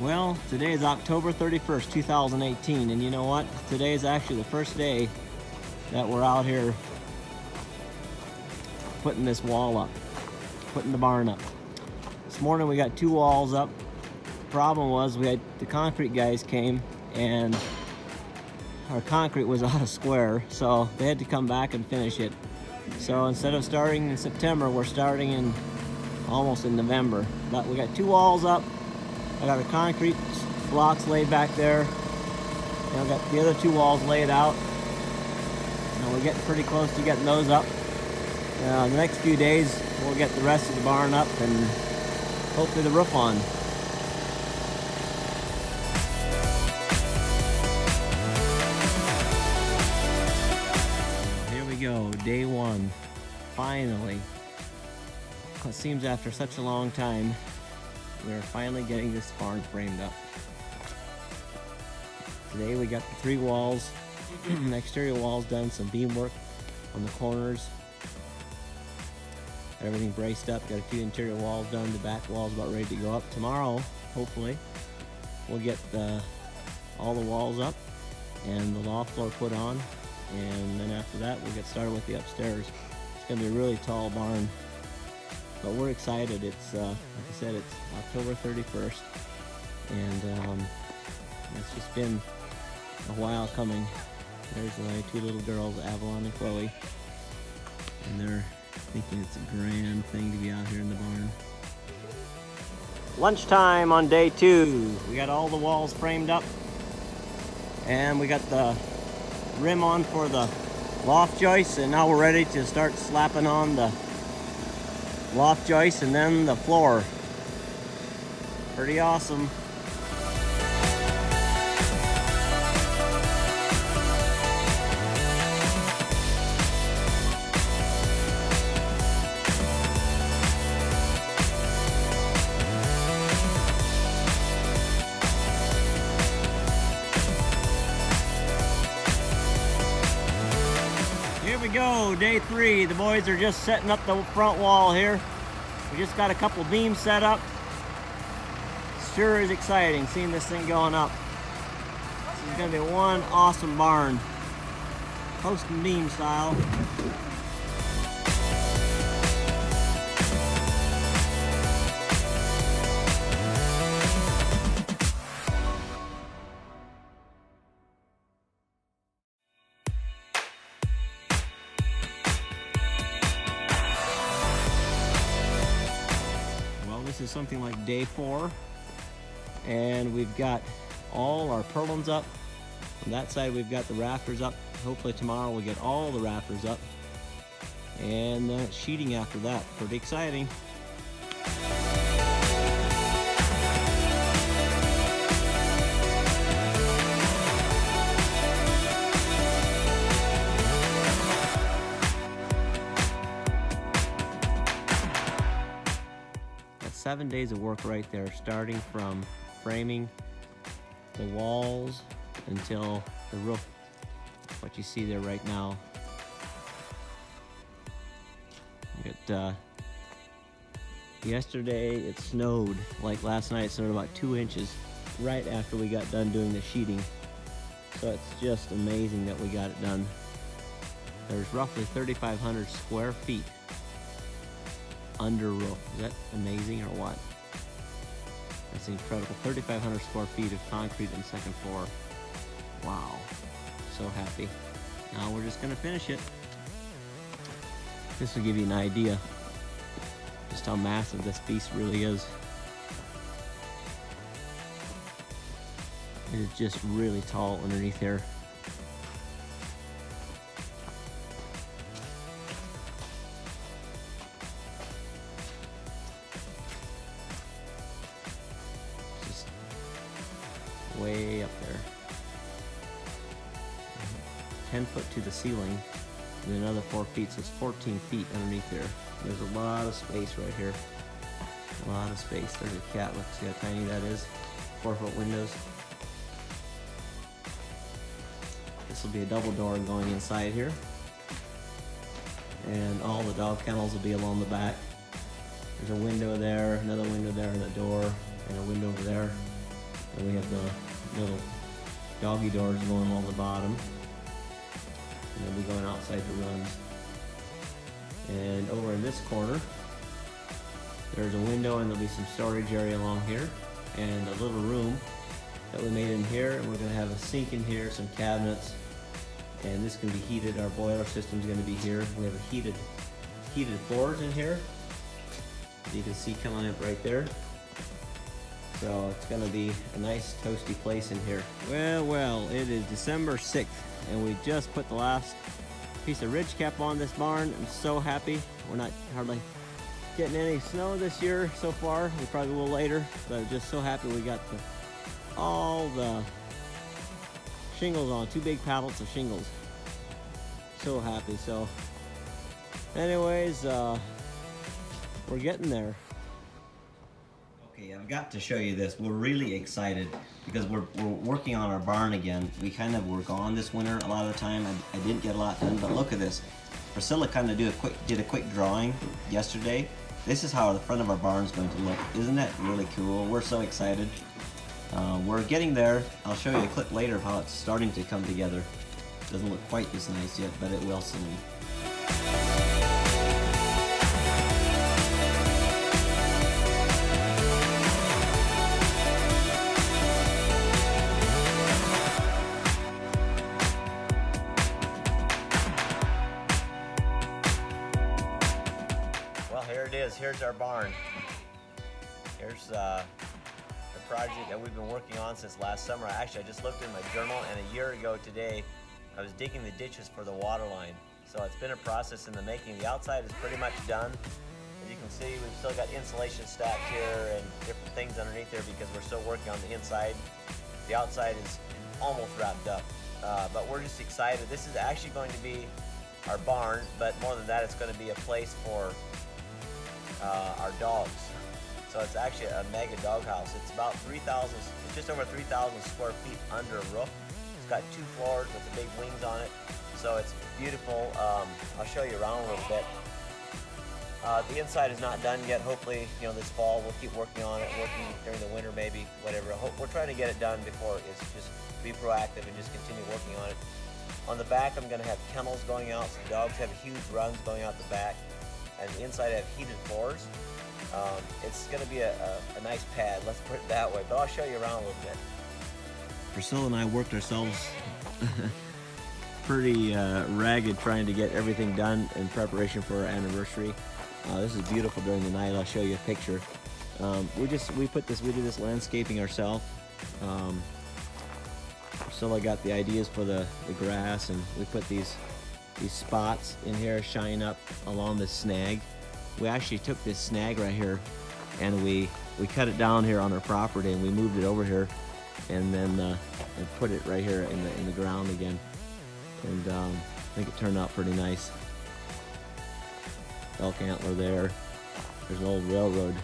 Well, today is October 31st, 2018, and you know what? Today is actually the first day that we're out here putting this wall up, putting the barn up. This morning we got 2 walls up. Problem was we had the concrete guys came and our concrete was out of square, so they had to come back and finish it. So instead of starting in September, we're starting in almost in November. But we got 2 walls up. I got our concrete blocks laid back there. And I've got the other 2 walls laid out. And we're getting pretty close to getting those up. The next few days, we'll get the rest of the barn up and hopefully the roof on. Here we go, day 1. Finally. It seems after such a long time, we're finally getting this barn framed up. Today we got the 3 walls, the exterior walls done, some beam work on the corners. Got everything braced up, got a few interior walls done, the back wall's about ready to go up. Tomorrow, hopefully, we'll get all the walls up and the loft floor put on, and then after that we'll get started with the upstairs. It's gonna be a really tall barn. But we're excited. It's, like I said, it's October 31st, and it's just been a while coming. There's my 2 little girls, Avalon and Chloe, and they're thinking it's a grand thing to be out here in the barn. Lunchtime on day 2. We got all the walls framed up, and we got the rim on for the loft joists, and now we're ready to start slapping on the loft joist and then the floor. Pretty awesome. Here we go, day 3. The boys are just setting up the front wall here. We just got a couple beams set up. Sure is exciting seeing this thing going up. This is gonna be one awesome barn. Post and beam style. This is something like day 4, and we've got all our purlins up. On that side we've got the rafters up. Hopefully tomorrow we'll get all the rafters up, and sheeting after that. Pretty exciting. That's 7 days of work right there, starting from framing the walls until the roof, what you see there right now. Yesterday it snowed, like last night it snowed about 2 inches right after we got done doing the sheeting. So it's just amazing that we got it done. There's roughly 3,500 square feet under roof. Is that amazing or what? That's incredible. 3,500 square feet of concrete on the second floor. Wow. So happy. Now we're just gonna finish it. This will give you an idea just how massive this piece really is. It is just really tall underneath here. Just way up there. 10 foot to the ceiling, and another 4 feet, so it's 14 feet underneath there. There's a lot of space right here. A lot of space. There's a cat. Look, see how tiny that is? 4-foot windows. This will be a double door going inside here. And all the dog kennels will be along the back. There's a window there, another window there, and a door, and a window over there. And we have the little doggy doors going along the bottom. And they'll be going outside the runs. And over in this corner, there's a window and there'll be some storage area along here. And a little room that we made in here. And we're gonna have a sink in here, some cabinets. And this can be heated. Our boiler system's gonna be here. We have a heated floors in here. You can see coming up right there. So it's gonna be a nice toasty place in here. Well, it is December 6th and we just put the last piece of ridge cap on this barn. I'm so happy. We're not hardly getting any snow this year so far. We probably will later, but I'm just so happy we got all the shingles on, 2 big pallets of shingles. So happy. So anyways, we're getting there. Okay, I've got to show you this. We're really excited because we're working on our barn again. We kind of were gone this winter a lot of the time. I didn't get a lot done, but look at this. Priscilla kind of did a quick drawing yesterday. This is how the front of our barn is going to look. Isn't that really cool? We're so excited. We're getting there. I'll show you a clip later of how it's starting to come together. Doesn't look quite this nice yet, but it will soon. Well, here it is. Here's our barn. Here's the project that we've been working on since last summer. I just looked in my journal, and a year ago today, I was digging the ditches for the water line. So it's been a process in the making. The outside is pretty much done. As you can see, we've still got insulation stacked here and different things underneath there because we're still working on the inside. The outside is almost wrapped up, but we're just excited. This is actually going to be our barn, but more than that, it's going to be a place for our dogs. So it's actually a mega dog house. It's about 3,000, it's just over 3,000 square feet under a roof. It's got 2 floors with the big wings on it. So it's beautiful. I'll show you around a little bit. The inside is not done yet. Hopefully, this fall we'll keep working on it, working during the winter maybe, whatever. We're trying to get it done before it's just be proactive and just continue working on it. On the back, I'm gonna have kennels going out. So the dogs have huge runs going out the back. And the inside I have heated floors. It's going to be a nice pad, let's put it that way, but I'll show you around a little bit. Priscilla and I worked ourselves pretty ragged trying to get everything done in preparation for our anniversary. This is beautiful during the night. I'll show you a picture. We did this landscaping ourselves. Priscilla got the ideas for the grass, and we put these spots in here shine up along this snag. We actually took this snag right here and we cut it down here on our property, and we moved it over here and then and put it right here in the ground again. And I think it turned out pretty nice. Elk antler there. There's an old railroad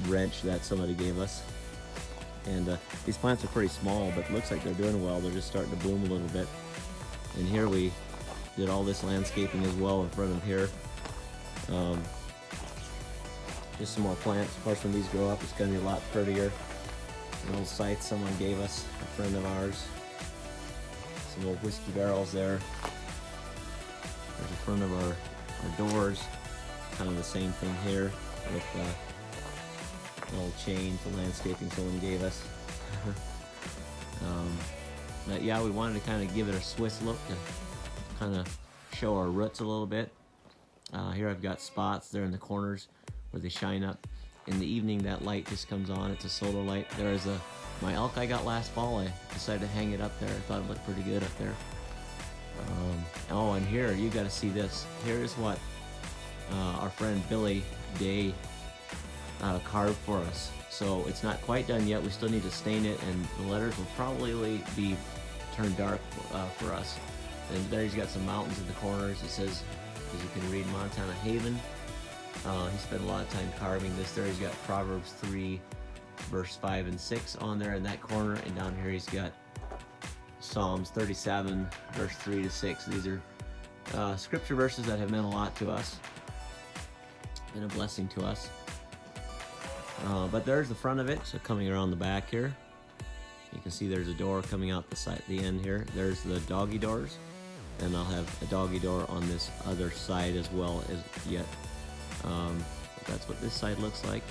wrench that somebody gave us. And these plants are pretty small, but it looks like they're doing well. They're just starting to bloom a little bit. And here we did all this landscaping as well in front of here. Just some more plants. Of course, when these grow up, it's going to be a lot prettier. An old scythe someone gave us, a friend of ours. Some old whiskey barrels there. There's a front of our doors. Kind of the same thing here with an old chain for landscaping someone gave us. But yeah, we wanted to kind of give it a Swiss look to kind of show our roots a little bit. Here I've got spots there in the corners where they shine up. In the evening, that light just comes on. It's a solar light. There is my elk I got last fall. I decided to hang it up there. I thought it looked pretty good up there. Oh, and here, you got to see this. Here's what our friend Billy Day carved for us. So it's not quite done yet. We still need to stain it, and the letters will probably be turned dark for us. And there he's got some mountains in the corners. It says, as you can read, Montana Haven. He spent a lot of time carving this. There he's got Proverbs 3 verse 5 and 6 on there in that corner, and down here he's got Psalms 37 verse 3 to 6. These are scripture verses that have meant a lot to us, been a blessing to us. But there's the front of it. So coming around the back here, you can see there's a door coming out the end here. There's the doggy doors, and I'll have a doggy door on this other side as well as yet. That's what this side looks like.